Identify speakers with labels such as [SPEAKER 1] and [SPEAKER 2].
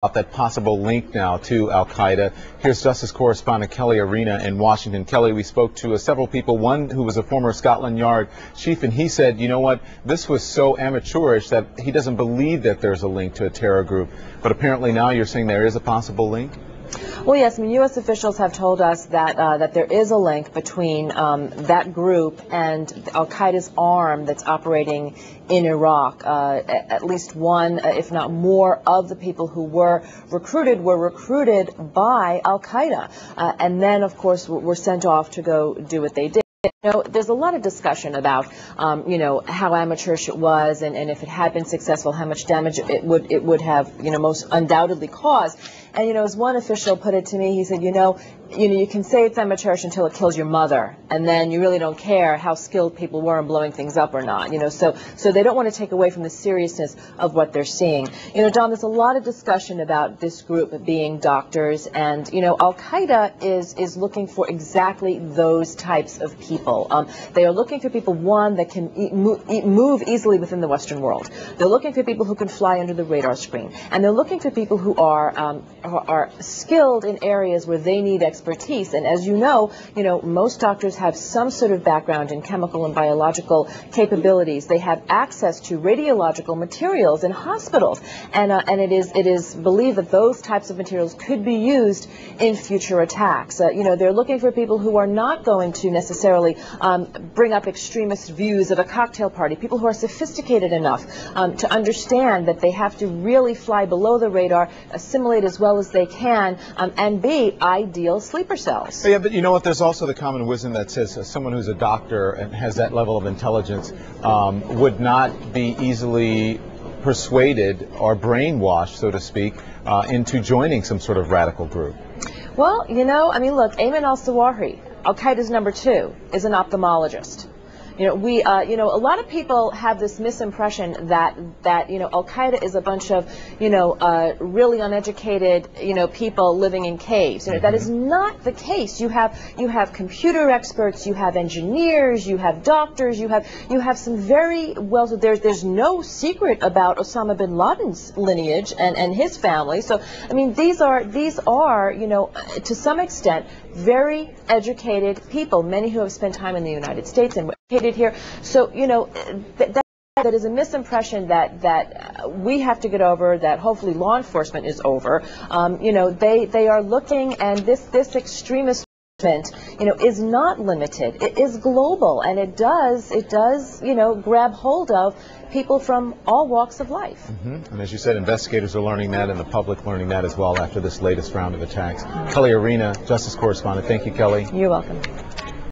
[SPEAKER 1] About that possible link now to Al-Qaeda. Here's Justice Correspondent Kelly Arena in Washington. Kelly, we spoke to several people, one who was a former Scotland Yard chief, and he said, you know what, this was so amateurish that he doesn't believe that there's a link to a terror group. But apparently now you're saying there is a possible link?
[SPEAKER 2] Well, yes. I mean, U.S. officials have told us that that there is a link between that group and Al-Qaeda's arm that's operating in Iraq. At least one, if not more, of the people who were recruited by Al-Qaeda, and then, of course, were sent off to go do what they did. You know, there's a lot of discussion about, you know, how amateurish it was, and if it had been successful, how much damage it would have, you know, most undoubtedly caused. And, you know, as one official put it to me, he said, you know, you can say it's amateurish until it kills your mother, and then you really don't care how skilled people were in blowing things up or not. You know, so they don't want to take away from the seriousness of what they're seeing. You know, Don, there's a lot of discussion about this group being doctors, and, you know, Al-Qaeda is looking for exactly those types of people. They are looking for people, one, that can move easily within the Western world. They're looking for people who can fly under the radar screen, and they're looking for people who are skilled in areas where they need expertise. And as you know, most doctors have some sort of background in chemical and biological capabilities. They have access to radiological materials in hospitals, and it is believed that those types of materials could be used in future attacks. You know, they're looking for people who are not going to necessarily bring up extremist views of a cocktail party, people who are sophisticated enough to understand that they have to really fly below the radar, assimilate as well as they can, and be ideal sleeper cells.
[SPEAKER 1] Yeah, but you know what, there's also the common wisdom that says someone who's a doctor and has that level of intelligence would not be easily persuaded or brainwashed, so to speak, into joining some sort of radical group.
[SPEAKER 2] Well, you know, I mean, look, Ayman al-Zawahiri, Al-Qaeda's #2, is an ophthalmologist. You know, you know, a lot of people have this misimpression that you know, Al-Qaeda is a bunch of, you know, really uneducated, you know, people living in caves. You know, that is not the case. You have computer experts, you have engineers, you have doctors, you have some very well. There's no secret about Osama bin Laden's lineage and his family. So I mean, these are you know, to some extent very educated people, many who have spent time in the United States and educated here. So, you know, that is a misimpression that we have to get over, that hopefully law enforcement is over. You know, they are looking, and this extremist movement, you know, is not limited. It is global, and it does you know, grab hold of people from all walks of life.
[SPEAKER 1] And as you said, investigators are learning that, and the public learning that as well after this latest round of attacks. Kelly Arena, Justice Correspondent. Thank you, Kelly.
[SPEAKER 2] You're welcome.